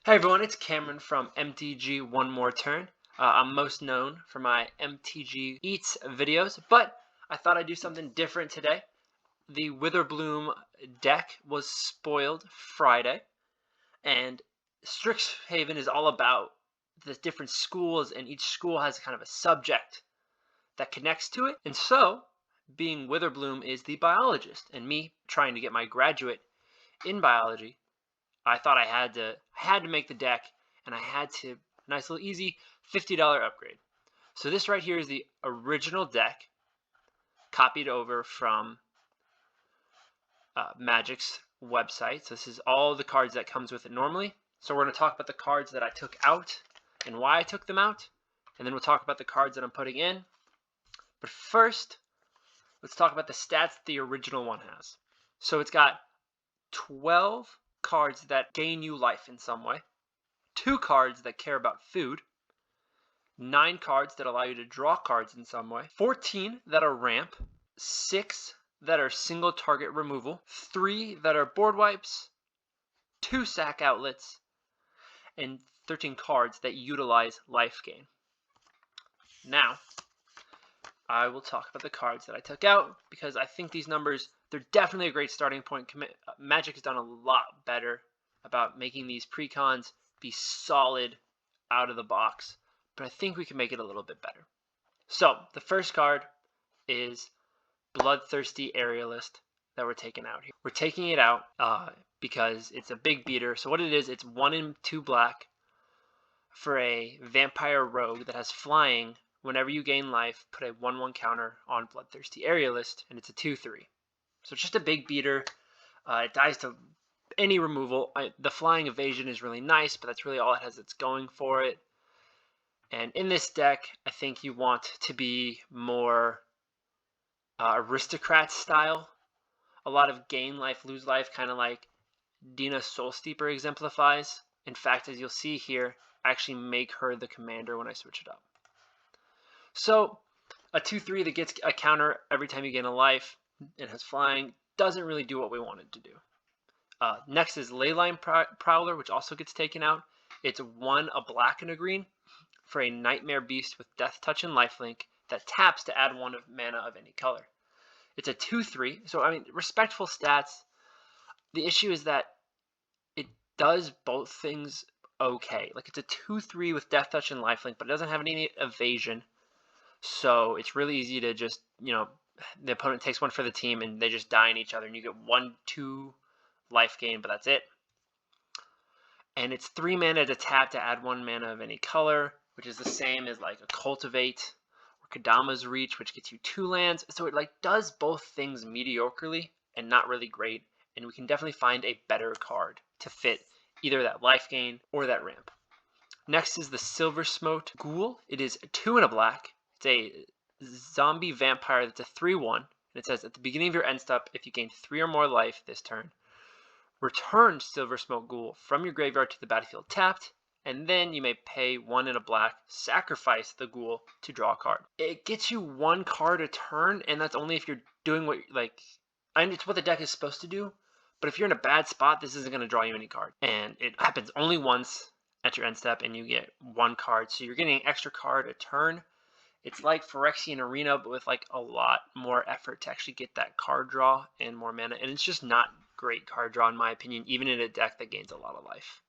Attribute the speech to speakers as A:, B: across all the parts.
A: Hey everyone, it's Cameron from MTG One More Turn. I'm most known for my MTG Eats videos, but I thought I'd do something different today. The Witherbloom deck was spoiled Friday, and Strixhaven is all about the different schools, and each school has kind of a subject that connects to it. And so, being Witherbloom is the biologist, and me trying to get my graduate in biology, I thought I had to make the deck, and I had to nice little easy $50 upgrade. So this right here is the original deck, copied over from Magic's website. So this is all the cards that comes with it normally. So we're going to talk about the cards that I took out and why I took them out, and then we'll talk about the cards that I'm putting in. But first, let's talk about the stats the original one has. So it's got 12 cards that gain you life in some way, 2 cards that care about food, 9 cards that allow you to draw cards in some way, 14 that are ramp, 6 that are single target removal, 3 that are board wipes, 2 sack outlets, and 13 cards that utilize life gain. Now, I will talk about the cards that I took out because I think these numbers, they're definitely a great starting point. Magic has done a lot better about making these precons be solid out of the box, but I think we can make it a little bit better. So the first card is Bloodthirsty Aerialist that we're taking out here. We're taking it out because it's a big beater. So what it is, it's 1 and 2 black for a vampire rogue that has flying. Whenever you gain life, put a 1/1 counter on Bloodthirsty Aerialist, and it's a 2/3. So it's just a big beater. It dies to any removal. The flying evasion is really nice, but that's really all it has that's going for it. And in this deck, I think you want to be more aristocrat style. A lot of gain life, lose life, kind of like Dina Soul Steeper exemplifies. In fact, as you'll see here, I actually make her the commander when I switch it up. So a 2/3 that gets a counter every time you gain a life and has flying doesn't really do what we want it to do. Next is Leyline Prowler, which also gets taken out. It's 1, a black and a green for a Nightmare Beast with Death Touch and Lifelink that taps to add 1 of mana of any color. It's a 2/3, so I mean, respectful stats. The issue is that it does both things okay. Like, it's a 2/3 with Death Touch and Lifelink, but it doesn't have any evasion. So it's really easy to just, the opponent takes 1 for the team and they just die in each other, and you get 1/2 life gain, but that's it. And it's 3 mana to tap to add 1 mana of any color, which is the same as like a Cultivate or Kadama's Reach, which gets you 2 lands. So it like does both things mediocrely and not really great, and we can definitely find a better card to fit either that life gain or that ramp. Next is the Silver Smote Ghoul. It is 2 and a black. It's a zombie vampire that's a 3/1, and it says at the beginning of your end step, if you gain 3 or more life this turn, return Silver Smoke Ghoul from your graveyard to the battlefield tapped, and then you may pay 1 and a black, sacrifice the ghoul to draw a card. It gets you 1 card a turn, and that's only if you're doing what, it's what the deck is supposed to do, but if you're in a bad spot, this isn't going to draw you any card. And it happens only once at your end step, and you get 1 card, so you're getting an extra card a turn. It's like Phyrexian Arena, but with like a lot more effort to actually get that card draw and more mana. And it's just not great card draw in my opinion, even in a deck that gains a lot of life.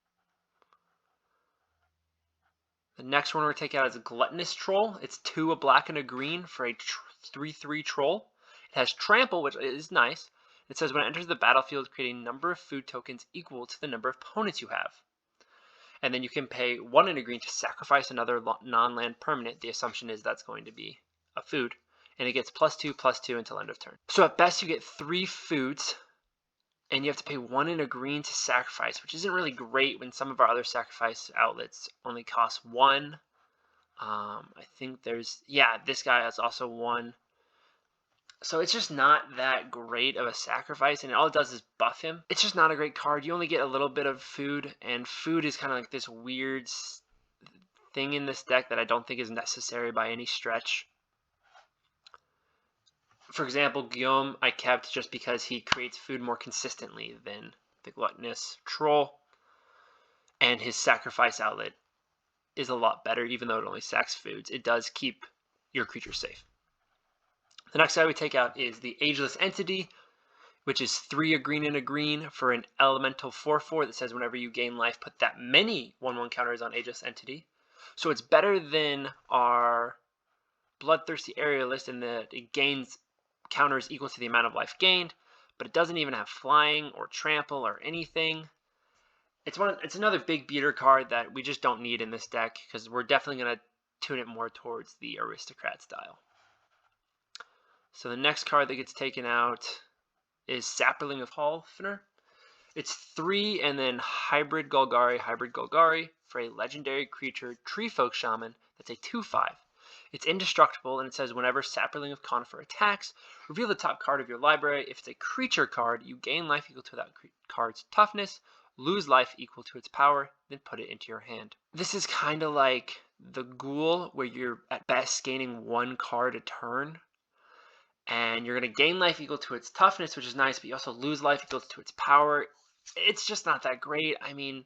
A: The next one we're taking out is Gluttonous Troll. It's 2, a black and a green for a 3/3 troll. It has Trample, which is nice. It says when it enters the battlefield, create a number of food tokens equal to the number of opponents you have. And then you can pay 1 and a green to sacrifice another non-land permanent. The assumption is that's going to be a food. And it gets +2/+2 until end of turn. So at best you get 3 foods, and you have to pay 1 and a green to sacrifice, which isn't really great when some of our other sacrifice outlets only cost 1. I think this guy has also 1. So it's just not that great of a sacrifice, and all it does is buff him. It's just not a great card. You only get a little bit of food, and food is kind of like this weird thing in this deck that I don't think is necessary by any stretch. For example, Guillaume I kept just because he creates food more consistently than the Gluttonous Troll. And his sacrifice outlet is a lot better, even though it only sacks foods. It does keep your creature safe. The next guy we take out is the Ageless Entity, which is 3 a green and a green for an elemental 4/4 that says whenever you gain life, put that many 1/1 counters on Ageless Entity. So it's better than our Bloodthirsty Aerialist in that it gains counters equal to the amount of life gained, but it doesn't even have flying or trample or anything. It's another big beater card that we just don't need in this deck because we're definitely going to tune it more towards the Aristocrat style. So the next card that gets taken out is Sapling of Hoffener. It's 3 and then hybrid Golgari for a legendary creature Treefolk Shaman that's a 2/5. It's indestructible, and it says whenever Sapling of Hoffener attacks, reveal the top card of your library. If it's a creature card, you gain life equal to that card's toughness, lose life equal to its power, then put it into your hand. This is kind of like the Ghoul, where you're at best gaining 1 card a turn, and you're going to gain life equal to its toughness, which is nice, but you also lose life equal to its power. It's just not that great. I mean,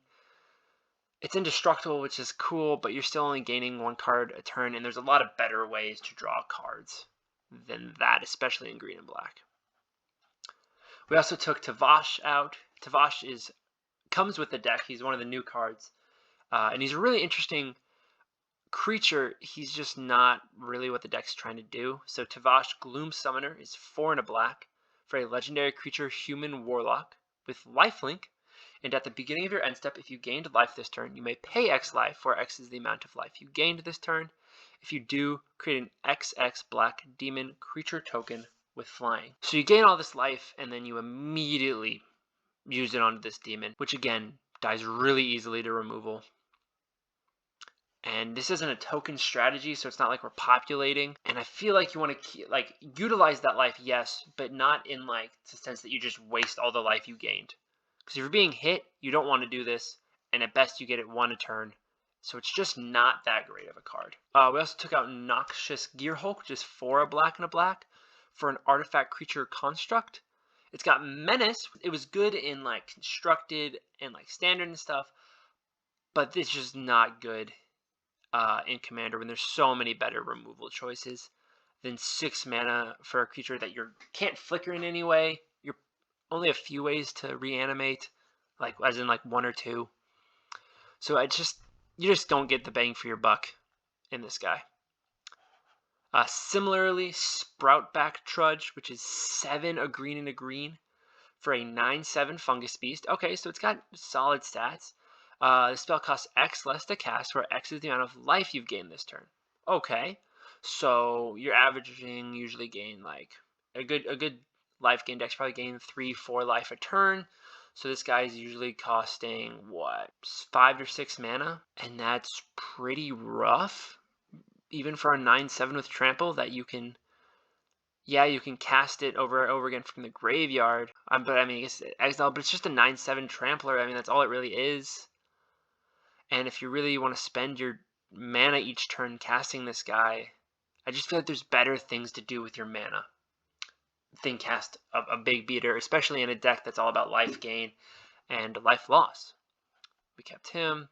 A: it's indestructible, which is cool, but you're still only gaining 1 card a turn, and there's a lot of better ways to draw cards than that, especially in green and black. We also took Tavash out. Tavash comes with the deck. He's one of the new cards, and he's a really interesting creature. He's just not really what the deck's trying to do. So Tavash Gloom Summoner is 4 and a black for a legendary creature human warlock with lifelink, and at the beginning of your end step, if you gained life this turn, you may pay X life, where X is the amount of life you gained this turn. If you do, create an XX black demon creature token with flying. So you gain all this life, and then you immediately use it onto this demon, which again dies really easily to removal. And this isn't a token strategy, so it's not like we're populating. And I feel like you want to utilize that life, yes, but not in the sense that you just waste all the life you gained. Because if you're being hit, you don't want to do this, and at best you get it 1 a turn. So it's just not that great of a card. We also took out Noxious Gearhulk, which is 4 a black and a black for an artifact creature construct. It's got Menace. It was good in constructed and standard and stuff, but this is just not good in Commander when there's so many better removal choices than 6 mana for a creature that you can't flicker in any way. You're only a few ways to reanimate, as in 1 or 2. So you just don't get the bang for your buck in this guy. Similarly, Sproutback Trudge, which is 7 a green and a green for a 9/7 Fungus Beast. Okay, so it's got solid stats. The spell costs X less to cast, where X is the amount of life you've gained this turn. Okay, so you're averaging usually gain a good life gain deck's probably gain 3-4 life a turn. So this guy is usually costing 5 or 6 mana, and that's pretty rough, even for a 9/7 with trample that you can cast it over and over again from the graveyard. But I guess exile, but it's just a 9/7 trampler. That's all it really is. And if you really want to spend your mana each turn casting this guy, I just feel like there's better things to do with your mana than cast a big beater, especially in a deck that's all about life gain and life loss. We kept him.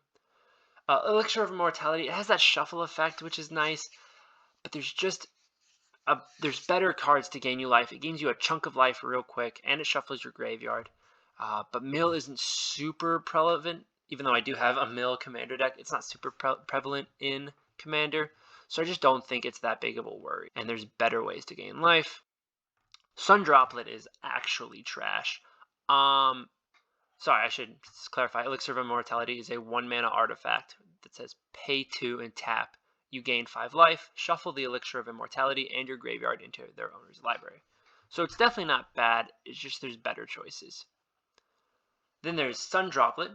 A: Elixir of Immortality, it has that shuffle effect, which is nice, but there's better cards to gain you life. It gains you a chunk of life real quick, and it shuffles your graveyard. But Mill isn't super prevalent. Even though I do have a Mill Commander deck, it's not super prevalent in Commander. So I just don't think it's that big of a worry. And there's better ways to gain life. Sun Droplet is actually trash. Sorry, I should clarify. Elixir of Immortality is a 1 mana artifact that says pay 2 and tap. You gain 5 life, shuffle the Elixir of Immortality and your graveyard into their owner's library. So it's definitely not bad, it's just there's better choices. Then there's Sun Droplet,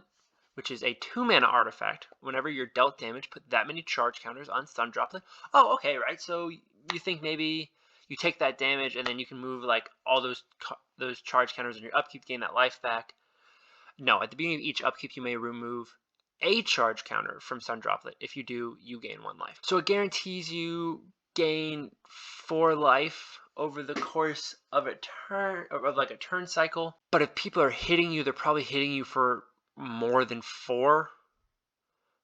A: which is a 2 mana artifact. Whenever you're dealt damage, put that many charge counters on Sun Droplet. Oh, okay, right. So you think maybe you take that damage and then you can move all those charge counters on your upkeep, gain that life back. No, at the beginning of each upkeep, you may remove a charge counter from Sun Droplet. If you do, you gain 1 life. So it guarantees you gain 4 life over the course of a turn, of a turn cycle. But if people are hitting you, they're probably hitting you for more than 4.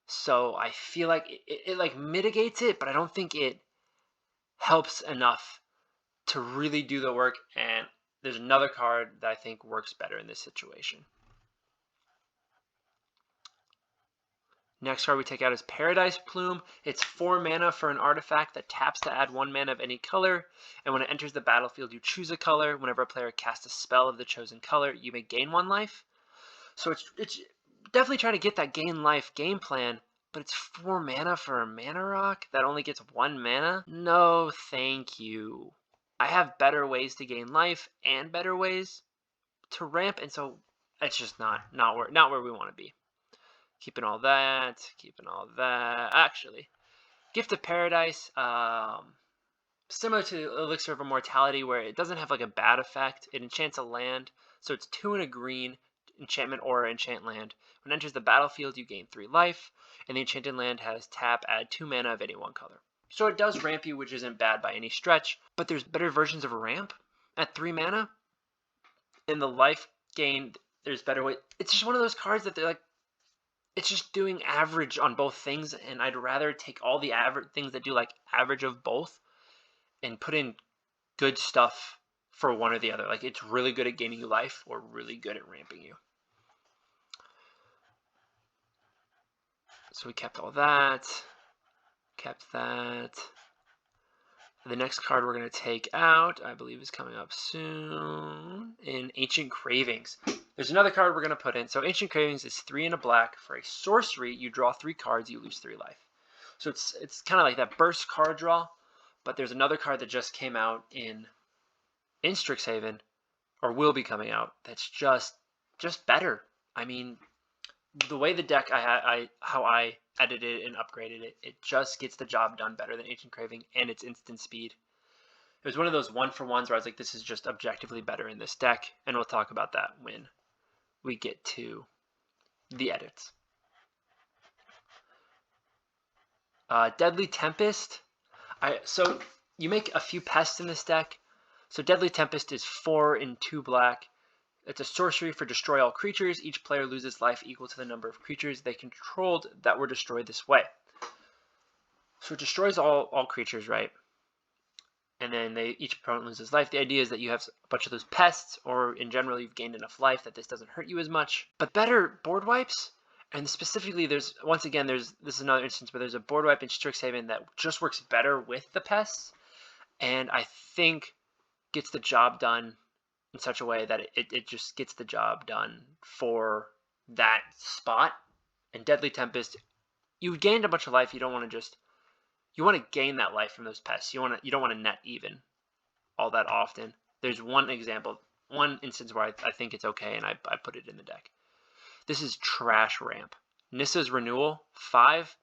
A: So I feel like it like mitigates it, but I don't think it helps enough to really do the work. And there's another card that I think works better in this situation. Next card we take out is Paradise Plume. It's 4 mana for an artifact that taps to add 1 mana of any color, and when it enters the battlefield you choose a color. Whenever a player casts a spell of the chosen color, you may gain 1 life. So it's definitely trying to get that gain life game plan, but it's 4 mana for a mana rock that only gets 1 mana? No, thank you. I have better ways to gain life and better ways to ramp, and so it's just not where we want to be. Keeping all that. Actually, Gift of Paradise, similar to Elixir of Immortality, where it doesn't have like a bad effect. It enchants a land, so it's 2 and a green, enchantment or enchant land. When it enters the battlefield, you gain 3 life, and the enchanted land has tap, add 2 mana of any one color. So it does ramp you, which isn't bad by any stretch, but there's better versions of ramp at 3 mana. In the life gain, there's better way. It's just one of those cards that they're like, it's just doing average on both things, and I'd rather take all the average things that do like average of both and put in good stuff for one or the other. Like, it's really good at gaining you life or really good at ramping you. So we kept all that. The next card we're going to take out, I believe, is coming up soon, in Ancient Cravings. There's another card we're going to put in. So Ancient Cravings is 3 and a black. For a sorcery, you draw 3 cards, you lose 3 life. So it's kind of like that burst card draw, but there's another card that just came out in Strixhaven, or will be coming out, that's just better. I mean, the way the deck how I edited and upgraded it, it just gets the job done better than Ancient Craving, and its instant speed. It was one of those 1-for-1s where I was like, this is just objectively better in this deck, and we'll talk about that when we get to the edits. Deadly Tempest. So you make a few pests in this deck. So Deadly Tempest is 4 and 2 black. It's a sorcery for destroy all creatures. Each player loses life equal to the number of creatures they controlled that were destroyed this way. So it destroys all creatures, right? And then each opponent loses life. The idea is that you have a bunch of those pests, or in general you've gained enough life that this doesn't hurt you as much. But better board wipes, and specifically this is another instance where there's a board wipe in Strixhaven that just works better with the pests, and I think gets the job done in such a way that it just gets the job done for that spot. And Deadly Tempest, you gained a bunch of life. You don't want to you want to gain that life from those pests. You don't want to net even all that often. There's one instance where I think it's okay, and I put it in the deck. This is Trash Ramp. Nissa's Renewal, 5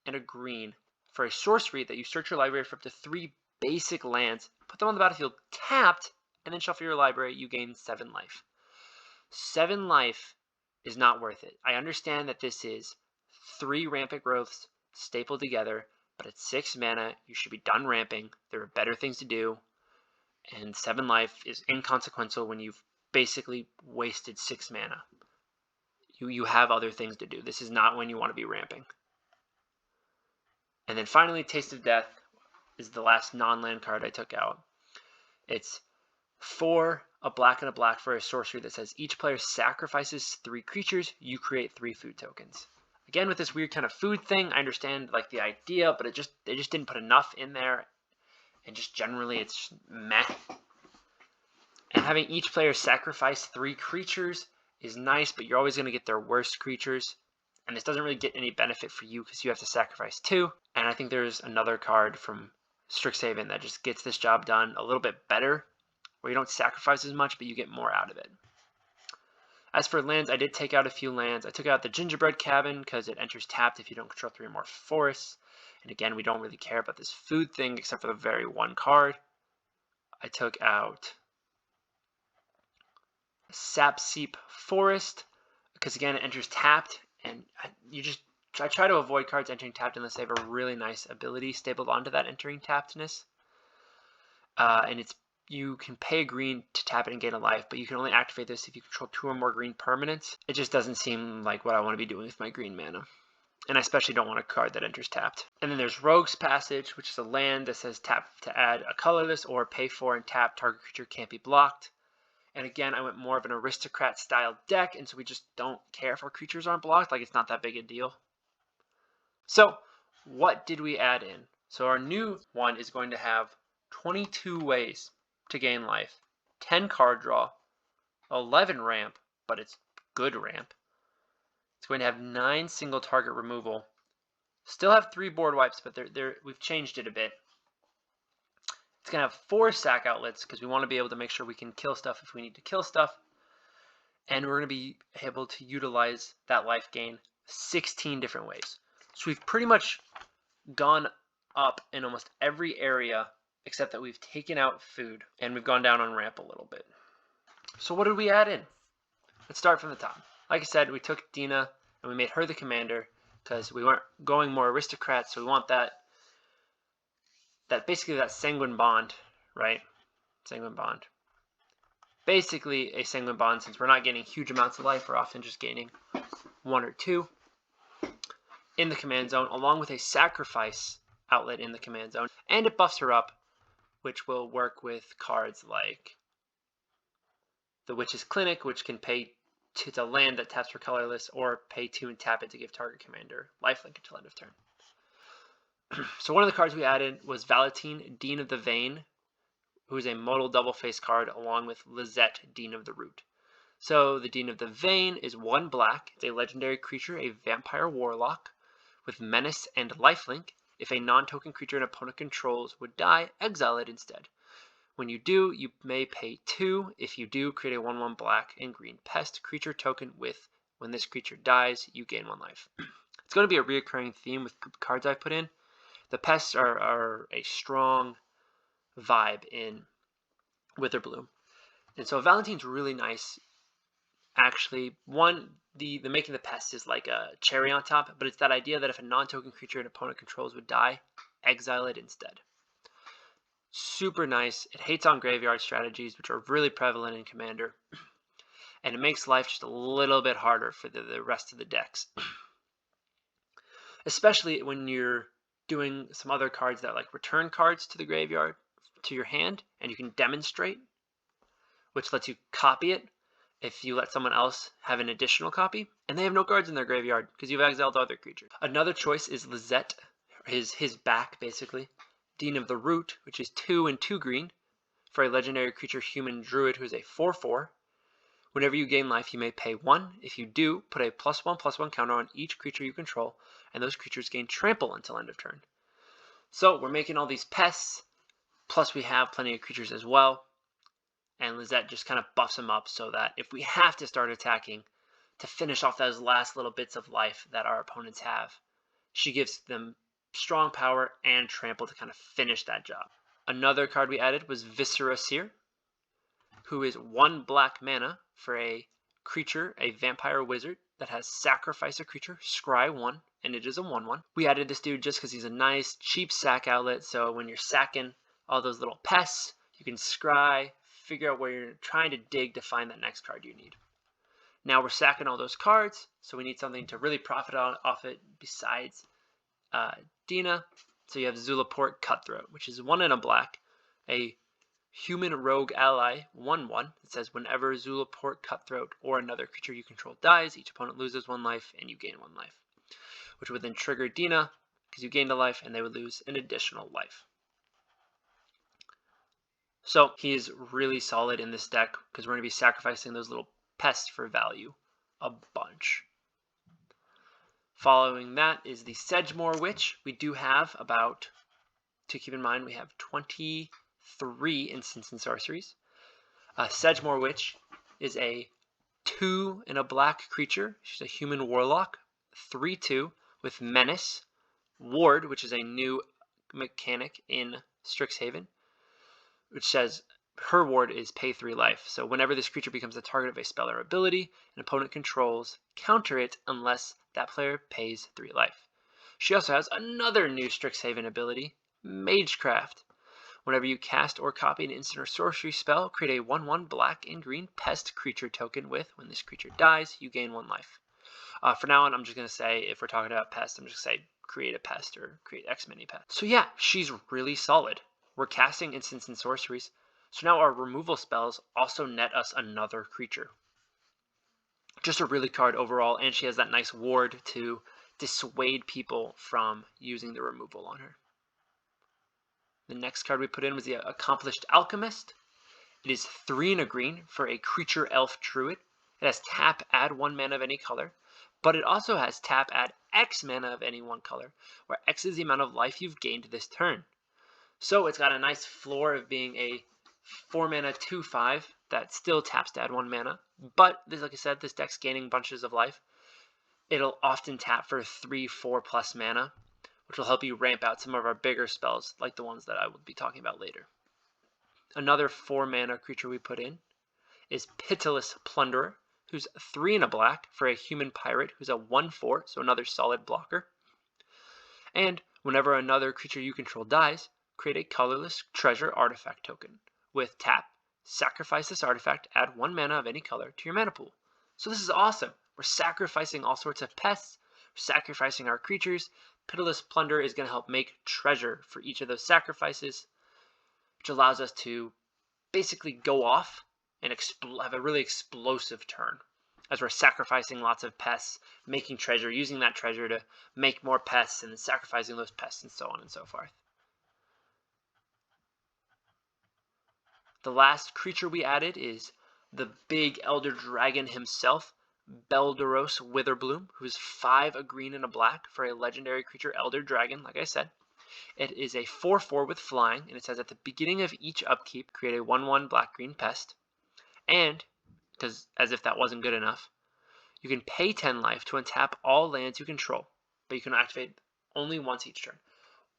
A: and a green. For a sorcery that you search your library for up to 3 basic lands, put them on the battlefield tapped, and then shuffle your library, you gain 7 life. 7 life is not worth it. I understand that this is 3 rampant growths stapled together, but at 6 mana, you should be done ramping. There are better things to do, and 7 life is inconsequential when you've basically wasted 6 mana. You have other things to do. This is not when you want to be ramping. And then finally, Taste of Death is the last non-land card I took out. It's 4, a black and a black for a sorcery that says each player sacrifices 3 creatures, you create 3 food tokens. Again, with this weird kind of food thing, I understand like the idea, but they just didn't put enough in there, and just generally it's just meh. And having each player sacrifice 3 creatures is nice, but you're always going to get their worst creatures, and this doesn't really get any benefit for you because you have to sacrifice 2. And I think there's another card from Strixhaven that just gets this job done a little bit better, where you don't sacrifice as much, but you get more out of it. As for lands, I did take out a few lands. I took out the Gingerbread Cabin because it enters tapped if you don't control 3 or more forests. And again, we don't really care about this food thing except for the very one card. I took out Sapseep Forest because again, it enters tapped, and I try to avoid cards entering tapped unless they have a really nice ability stapled onto that entering tappedness. And you can pay a green to tap it and gain a life, but you can only activate this if you control 2 or more green permanents. It just doesn't seem like what I want to be doing with my green mana. And I especially don't want a card that enters tapped. And then there's Rogue's Passage, which is a land that says tap to add a colorless or pay 4 and tap. Target creature can't be blocked. And again, I went more of an aristocrat style deck, and so we just don't care if our creatures aren't blocked. Like, it's not that big a deal. So what did we add in? So our new one is going to have 22 ways to gain life, 10 card draw, 11 ramp, but it's good ramp. It's going to have 9 single target removal. Still have 3 board wipes, but we've changed it a bit. It's going to have 4 sack outlets because we want to be able to make sure we can kill stuff if we need to kill stuff. And we're going to be able to utilize that life gain 16 different ways. So we've pretty much gone up in almost every area except that we've taken out food and we've gone down on ramp a little bit. So what did we add in? Let's start from the top. Like I said, we took Dina and we made her the commander because we weren't going more aristocrats, so we want that basically that sanguine bond, right? Sanguine bond. Basically a sanguine bond, since we're not getting huge amounts of life, we're often just gaining 1 or 2 in the command zone, along with a sacrifice outlet in the command zone, and it buffs her up, which will work with cards like the Witch's Clinic, which can pay to land that taps for colorless, or pay 2 and tap it to give target commander lifelink until end of turn. So one of the cards we added was Valentine, Dean of the Vein, who is a modal double face card, along with Lizette, Dean of the Root. So the Dean of the Vein is 1 black. It's a legendary creature, a vampire warlock, with menace and lifelink. If a non-token creature an opponent controls would die, exile it instead. When you do, you may pay 2. If you do, create a 1/1 black and green pest creature token with, when this creature dies, you gain 1 life. It's going to be a reoccurring theme with cards I put in. The pests are a strong vibe in Witherbloom. And so Valentine's really nice. Actually, the making the pest is like a cherry on top, but it's that idea that if a non-token creature an opponent controls would die, exile it instead. Super nice. It hates on graveyard strategies, which are really prevalent in Commander. And it makes life just a little bit harder for the rest of the decks. Especially when you're doing some other cards that like return cards to the graveyard, to your hand, and you can demonstrate, which lets you copy it if you let someone else have an additional copy, and they have no cards in their graveyard because you've exiled other creatures. Another choice is Lizette, his back basically. Dean of the Root, which is 2 and 2 green for a legendary creature human druid who is a 4/4. Whenever you gain life, you may pay 1. If you do, put a +1/+1 counter on each creature you control, and those creatures gain trample until end of turn. So we're making all these pests, plus we have plenty of creatures as well. And Lizette just kind of buffs them up so that if we have to start attacking to finish off those last little bits of life that our opponents have, she gives them strong power and trample to kind of finish that job. Another card we added was Viscera Seer, who is 1 black mana for a creature, a vampire wizard, that has sacrifice a creature, scry 1, and it is a 1/1. We added this dude just because he's a nice, cheap sack outlet, so when you're sacking all those little pests, you can scry, figure out where you're trying to dig to find that next card you need. Now we're sacking all those cards, so we need something to really profit off it besides Dina. So you have Zulaport Cutthroat, which is 1 and a black, a human rogue ally, 1/1. It says whenever Zulaport Cutthroat or another creature you control dies, each opponent loses 1 life and you gain 1 life, which would then trigger Dina because you gained a life and they would lose an additional life. So he is really solid in this deck because we're going to be sacrificing those little pests for value a bunch. Following that is the Sedgemoor Witch. We do have about, to keep in mind, we have 23 instants and sorceries. Sedgemoor Witch is a 2 and a black creature. She's a human warlock, 3/2 with menace, ward, which is a new mechanic in Strixhaven, which says her ward is pay 3 life. So whenever this creature becomes the target of a spell or ability an opponent controls, counter it unless that player pays 3 life. She also has another new Strixhaven ability, Magecraft. Whenever you cast or copy an instant or sorcery spell, create a 1/1 black and green pest creature token with, when this creature dies, you gain 1 life. For now on, I'm just going to say, if we're talking about pest, I'm just going to say create a pest or create X many pests. So yeah, she's really solid. We're casting instants and sorceries, so now our removal spells also net us another creature. Just a really card overall, and she has that nice ward to dissuade people from using the removal on her. The next card we put in was the Accomplished Alchemist. It is 3 and a green for a creature elf druid. It has tap, add 1 mana of any color, but it also has tap, add X mana of any one color, where X is the amount of life you've gained this turn. So it's got a nice floor of being a 4 mana 2/5 that still taps to add 1 mana, but this, like I said, this deck's gaining bunches of life. It'll often tap for 3-4 plus mana, which will help you ramp out some of our bigger spells, like the ones that I will be talking about later. Another 4 mana creature we put in is Pitiless Plunderer, who's 3 and a black for a human pirate who's a 1/4, so another solid blocker. And whenever another creature you control dies, create a colorless treasure artifact token. With tap, sacrifice this artifact, add 1 mana of any color to your mana pool. So this is awesome. We're sacrificing all sorts of pests, we're sacrificing our creatures. Pitiless Plunderer is going to help make treasure for each of those sacrifices, which allows us to basically go off and have a really explosive turn as we're sacrificing lots of pests, making treasure, using that treasure to make more pests, and then sacrificing those pests, and so on and so forth. The last creature we added is the big Elder Dragon himself, Belderos Witherbloom, who's 5 a green and a black for a legendary creature Elder Dragon, like I said. It is a 4/4 with flying, and it says at the beginning of each upkeep, create a 1/1 black-green pest. And, because as if that wasn't good enough, you can pay 10 life to untap all lands you control, but you can activate only once each turn.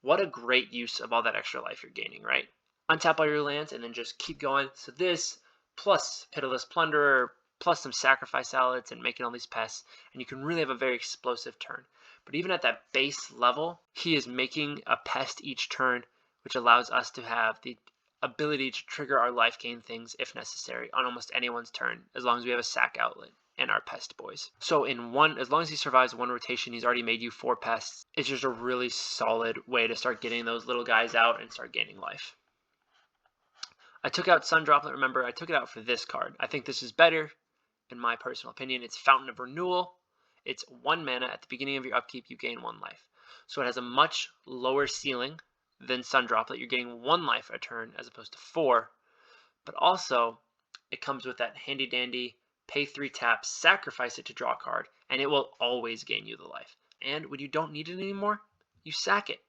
A: What a great use of all that extra life you're gaining, right? Untap all your lands and then just keep going. So this, plus Pitiless Plunderer, plus some Sacrifice Salads and making all these pests, and you can really have a very explosive turn. But even at that base level, he is making a pest each turn, which allows us to have the ability to trigger our life gain things if necessary on almost anyone's turn, as long as we have a sack outlet and our pest boys. So as long as he survives 1 rotation, he's already made you 4 pests. It's just a really solid way to start getting those little guys out and start gaining life. I took out Sun Droplet. Remember, I took it out for this card. I think this is better, in my personal opinion. It's Fountain of Renewal. It's 1 mana. At the beginning of your upkeep, you gain 1 life. So it has a much lower ceiling than Sun Droplet. You're getting 1 life a turn as opposed to 4. But also, it comes with that handy dandy pay 3 taps, sacrifice it to draw a card, and it will always gain you the life. And when you don't need it anymore, you sack it.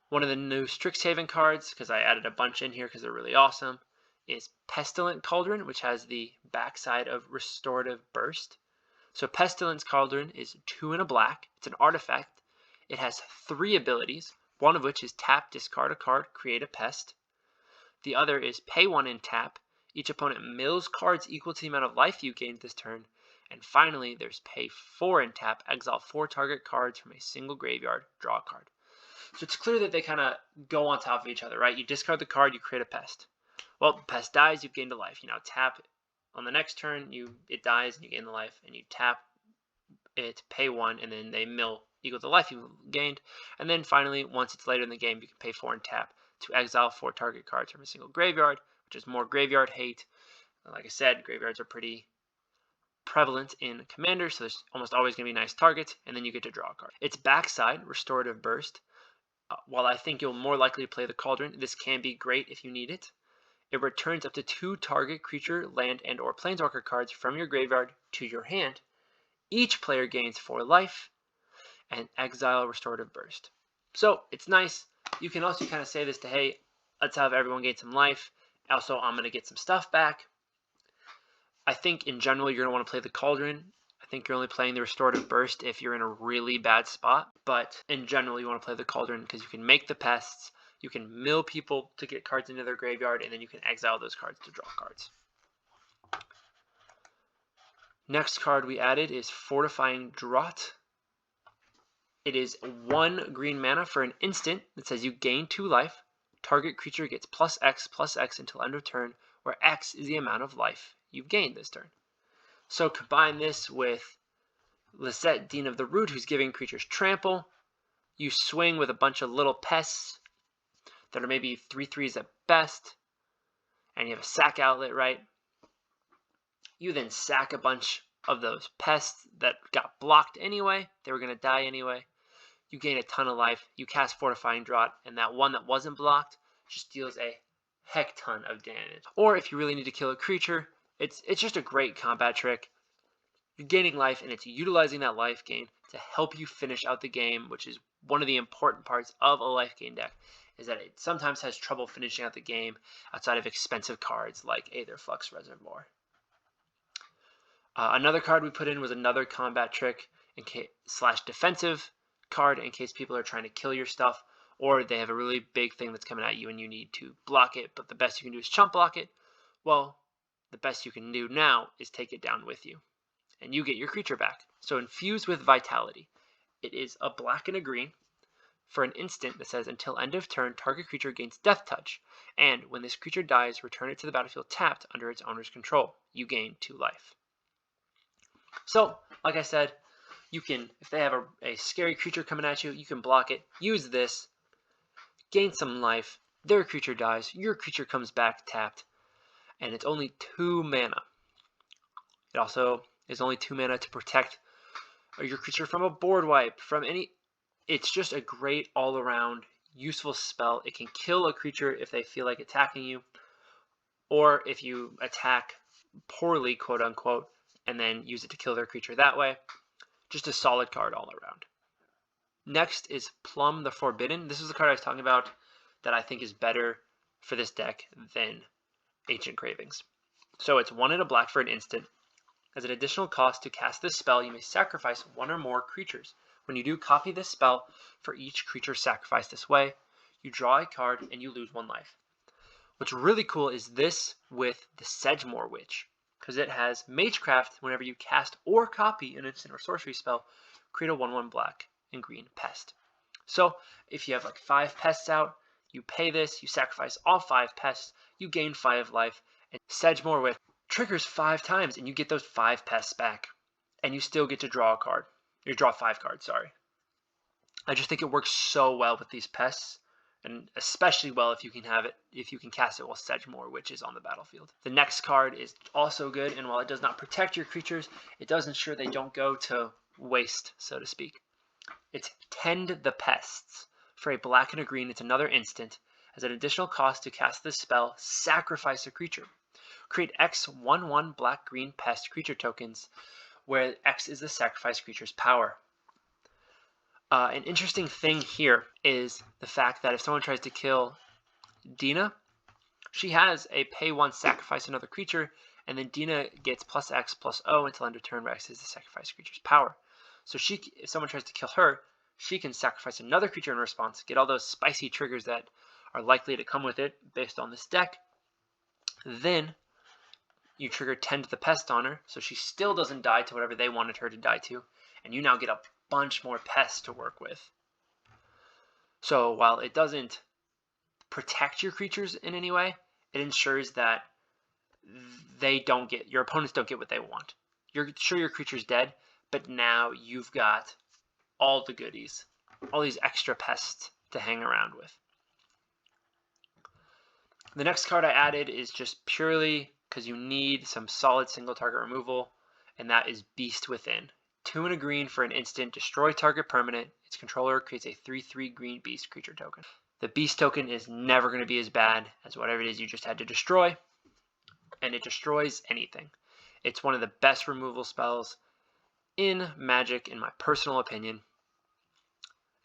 A: One of the new Strixhaven cards, because I added a bunch in here because they're really awesome, is Pestilent Cauldron, which has the backside of Restorative Burst. So Pestilent Cauldron is 2 and a black. It's an artifact. It has 3 abilities, one of which is tap, discard a card, create a pest. The other is pay 1 and tap. Each opponent mills cards equal to the amount of life you gained this turn. And finally, there's pay 4 and tap, exile 4 target cards from a single graveyard, draw a card. So it's clear that they kind of go on top of each other, right? You discard the card, you create a pest. Well, the pest dies, you've gained a life. You now tap on the next turn, it dies, and you gain the life. And you tap it, pay 1, and then they mill equal to the life you gained. And then finally, once it's later in the game, you can pay 4 and tap to exile 4 target cards from a single graveyard, which is more graveyard hate. Like I said, graveyards are pretty prevalent in Commander, so there's almost always going to be nice targets, and then you get to draw a card. Its backside, Restorative Burst. While I think you'll more likely play the Cauldron, this can be great if you need it. It returns up to 2 target creature, land, and or planeswalker cards from your graveyard to your hand. Each player gains 4 life, and exile Restorative Burst. So it's nice. You can also kind of say this to, hey, let's have everyone gain some life. Also, I'm going to get some stuff back. I think in general you're going to want to play the Cauldron. I think you're only playing the Restorative Burst if you're in a really bad spot. But in general, you want to play the Cauldron because you can make the pests, you can mill people to get cards into their graveyard, and then you can exile those cards to draw cards. Next card we added is Fortifying Draught. It is 1 green mana for an instant that says you gain 2 life. Target creature gets +X until end of turn, where X is the amount of life you've gained this turn. So combine this with Lisette, Dean of the Root, who's giving creatures trample. You swing with a bunch of little pests that are maybe 3/3s at best, and you have a sack outlet, right? You then sack a bunch of those pests that got blocked anyway. They were going to die anyway. You gain a ton of life. You cast Fortifying Draught, and that one that wasn't blocked just deals a heck ton of damage. Or if you really need to kill a creature, it's just a great combat trick. You're gaining life, and it's utilizing that life gain to help you finish out the game, which is one of the important parts of a life gain deck, is that it sometimes has trouble finishing out the game outside of expensive cards like Aetherflux Reservoir. Another card we put in was another combat trick / defensive card in case people are trying to kill your stuff, or they have a really big thing that's coming at you and you need to block it, but the best you can do is chump block it. Well, the best you can do now is take it down with you, and you get your creature back. So Infuse with Vitality. It is a black and a green for an instant that says, until end of turn, target creature gains Death Touch, and when this creature dies, return it to the battlefield tapped under its owner's control. You gain 2 life. So, like I said, you can, if they have a scary creature coming at you, you can block it, use this, gain some life, their creature dies, your creature comes back tapped, and it's only 2 mana. It also is only 2 mana to protect your creature from a board wipe, from any... It's just a great all-around useful spell. It can kill a creature if they feel like attacking you, or if you attack poorly, quote-unquote, and then use it to kill their creature that way. Just a solid card all around. Next is Plum the Forbidden. This is the card I was talking about that I think is better for this deck than Ancient Cravings. So it's 1 and a black for an instant. As an additional cost to cast this spell, you may sacrifice 1 or more creatures. When you do, copy this spell for each creature sacrificed this way. You draw a card and you lose 1 life. What's really cool is this with the Sedgemoor Witch, because it has Magecraft. Whenever you cast or copy an instant or sorcery spell, create a 1/1 black and green pest. So if you have like 5 pests out, you pay this, you sacrifice all 5 pests, you gain 5 life, and Sedgemoor Witch triggers 5 times and you get those 5 pests back, and you still get to draw a card. You draw 5 cards, sorry. I just think it works so well with these pests, and especially well if you can cast it while Sedgemoor Witch is on the battlefield. The next card is also good, and while it does not protect your creatures, it does ensure they don't go to waste, so to speak. It's Tend the Pests. For a black and a green, it's another instant. As an additional cost to cast this spell, sacrifice a creature. Create X 1/1 black-green pest creature tokens, where X is the sacrifice creature's power. An interesting thing here is the fact that if someone tries to kill Dina, she has a pay 1, sacrifice another creature, and then Dina gets +X/+O until end of turn, where X is the sacrifice creature's power. So if someone tries to kill her, she can sacrifice another creature in response, get all those spicy triggers that are likely to come with it based on this deck. Then you trigger Tend the Pest on her, so she still doesn't die to whatever they wanted her to die to, and you now get a bunch more pests to work with. So while it doesn't protect your creatures in any way, it ensures that your opponents don't get what they want. You're sure your creature's dead, but now you've got all the goodies, all these extra pests to hang around with. The next card I added is just purely because you need some solid single target removal, and that is Beast Within. 2 and a green for an instant, destroy target permanent. Its controller creates a 3/3 green beast creature token. The beast token is never going to be as bad as whatever it is you just had to destroy, and it destroys anything. It's one of the best removal spells in Magic, in my personal opinion.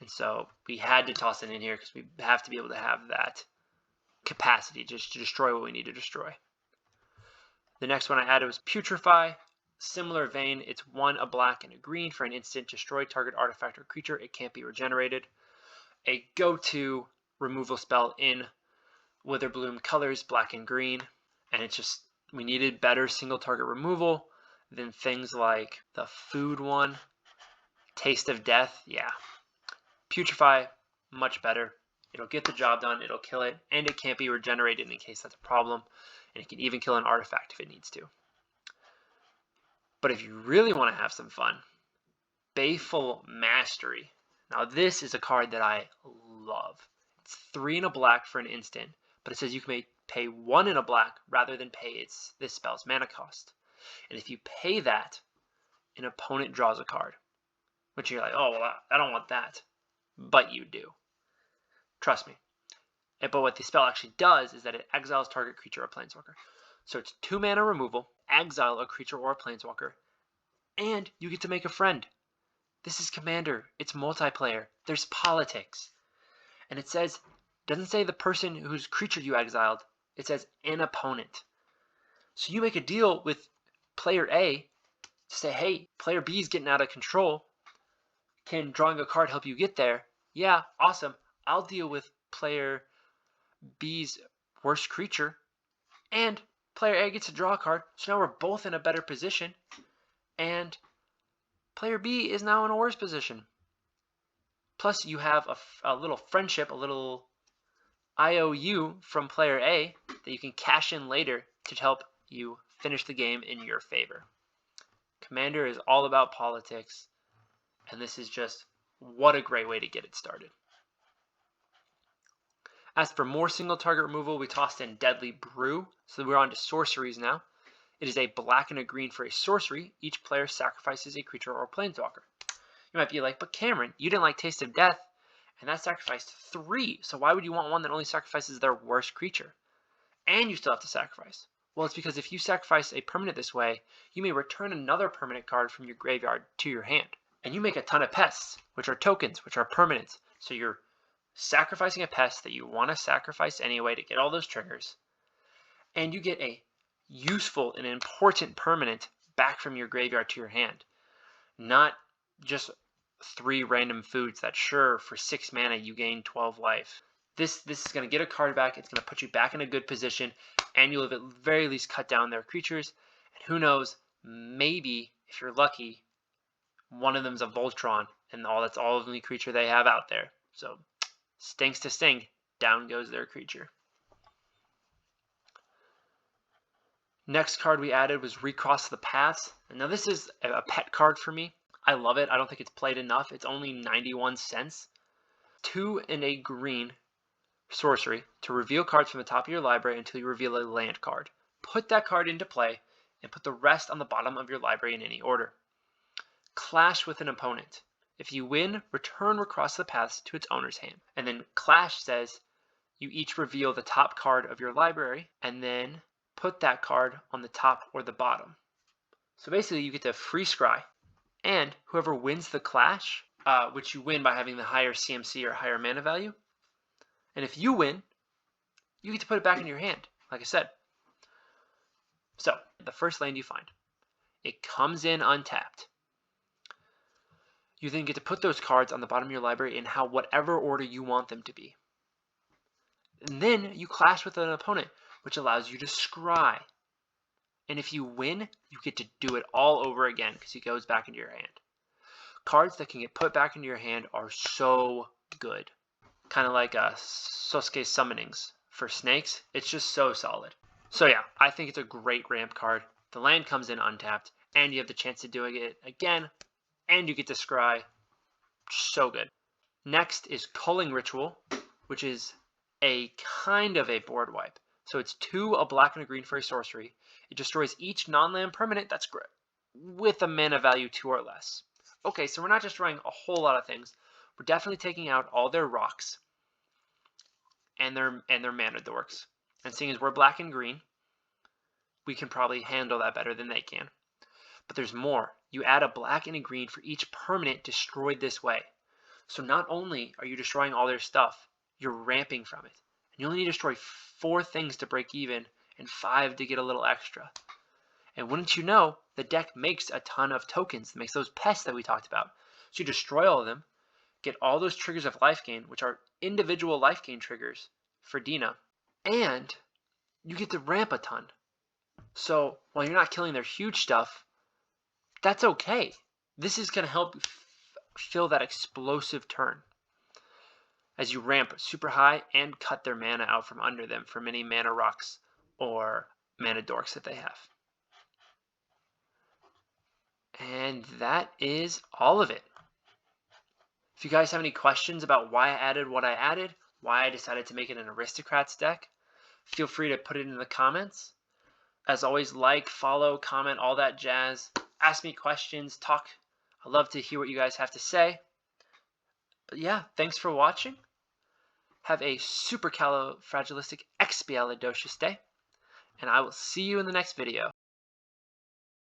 A: And so we had to toss it in here because we have to be able to have that capacity just to destroy what we need to destroy. The next one I added was Putrify. Similar vein, it's 1 a black and a green for an instant, destroy target artifact or creature. It can't be regenerated. A go-to removal spell in Witherbloom colors, black and green, and it's just, we needed better single target removal than things like the food one, Taste of Death. Yeah, Putrify, much better. It'll get the job done, it'll kill it, and it can't be regenerated in case that's a problem, and it can even kill an artifact if it needs to. But if you really want to have some fun, Baeful Mastery. Now this is a card that I love. It's 3 and a black for an instant, but it says you can pay 1 and a black rather than pay this spell's mana cost. And if you pay that, an opponent draws a card. Which you're like, oh, well, I don't want that. But you do. Trust me. But what the spell actually does is that it exiles target creature or planeswalker. So it's 2 mana removal, exile a creature or a planeswalker, and you get to make a friend. This is Commander. It's multiplayer. There's politics. And it doesn't say the person whose creature you exiled. It says an opponent. So you make a deal with player A to say, hey, player B is getting out of control. Can drawing a card help you get there? Yeah, awesome. I'll deal with player B's worst creature. And player A gets to draw a card. So now we're both in a better position. And player B is now in a worse position. Plus you have a little friendship, a little IOU from player A that you can cash in later to help you finish the game in your favor. Commander is all about politics, and this is just what a great way to get it started. As for more single target removal, we tossed in Deadly Brew, so we're on to sorceries now. It is a black and a green for a sorcery. Each player sacrifices a creature or planeswalker. You might be like, but Cameron, you didn't like Taste of Death, and that sacrificed 3, so why would you want one that only sacrifices their worst creature? And you still have to sacrifice. Well, it's because if you sacrifice a permanent this way, you may return another permanent card from your graveyard to your hand. And you make a ton of pests, which are tokens, which are permanents. So you're sacrificing a pest that you want to sacrifice anyway to get all those triggers. And you get a useful and important permanent back from your graveyard to your hand. Not just 3 random foods that sure, for 6 mana you gain 12 life. This is going to get a card back, it's going to put you back in a good position, and you'll at the very least cut down their creatures. And who knows, maybe, if you're lucky, one of them's a Voltron, and that's all the only creature they have out there. So, stinks to sting, down goes their creature. Next card we added was Recross the Paths. And now this is a pet card for me. I love it. I don't think it's played enough. It's only 91 cents. 2 and a green sorcery to reveal cards from the top of your library until you reveal a land card. Put that card into play and put the rest on the bottom of your library in any order. Clash with an opponent. If you win, return Recross the Paths to its owner's hand. And then Clash says you each reveal the top card of your library and then put that card on the top or the bottom. So basically you get to free scry. And whoever wins the clash, which you win by having the higher CMC or higher mana value, and if you win, you get to put it back in your hand, like I said. So, the first land you find, it comes in untapped. You then get to put those cards on the bottom of your library in whatever order you want them to be. And then you clash with an opponent, which allows you to scry. And if you win, you get to do it all over again because it goes back into your hand. Cards that can get put back into your hand are so good. Kind of like Sosuke Summonings for snakes. It's just so solid. So yeah, I think it's a great ramp card. The land comes in untapped, and you have the chance to do it again, and you get to scry. So good. Next is Culling Ritual, which is a kind of a board wipe. So it's 2, a black and a green for a sorcery. It destroys each non-land permanent that's with a mana value 2 or less. Okay, so we're not destroying a whole lot of things. We're definitely taking out all their rocks and their mana dorks. And seeing as we're black and green, we can probably handle that better than they can. But there's more. You add a black and a green for each permanent destroyed this way. So not only are you destroying all their stuff, you're ramping from it. And you only need to destroy 4 things to break even and 5 to get a little extra. And wouldn't you know, the deck makes a ton of tokens. It makes those pests that we talked about. So you destroy all of them, get all those triggers of life gain, which are individual life gain triggers for Dina, and you get to ramp a ton. So while you're not killing their huge stuff, that's okay. This is going to help fill that explosive turn as you ramp super high and cut their mana out from under them for many mana rocks or mana dorks that they have. And that is all of it. If you guys have any questions about why I added what I added, why I decided to make it an Aristocrats deck, feel free to put it in the comments. As always, like, follow, comment, all that jazz. Ask me questions, talk. I love to hear what you guys have to say. But yeah, thanks for watching. Have a supercalifragilistic expialidocious day, and I will see you in the next video.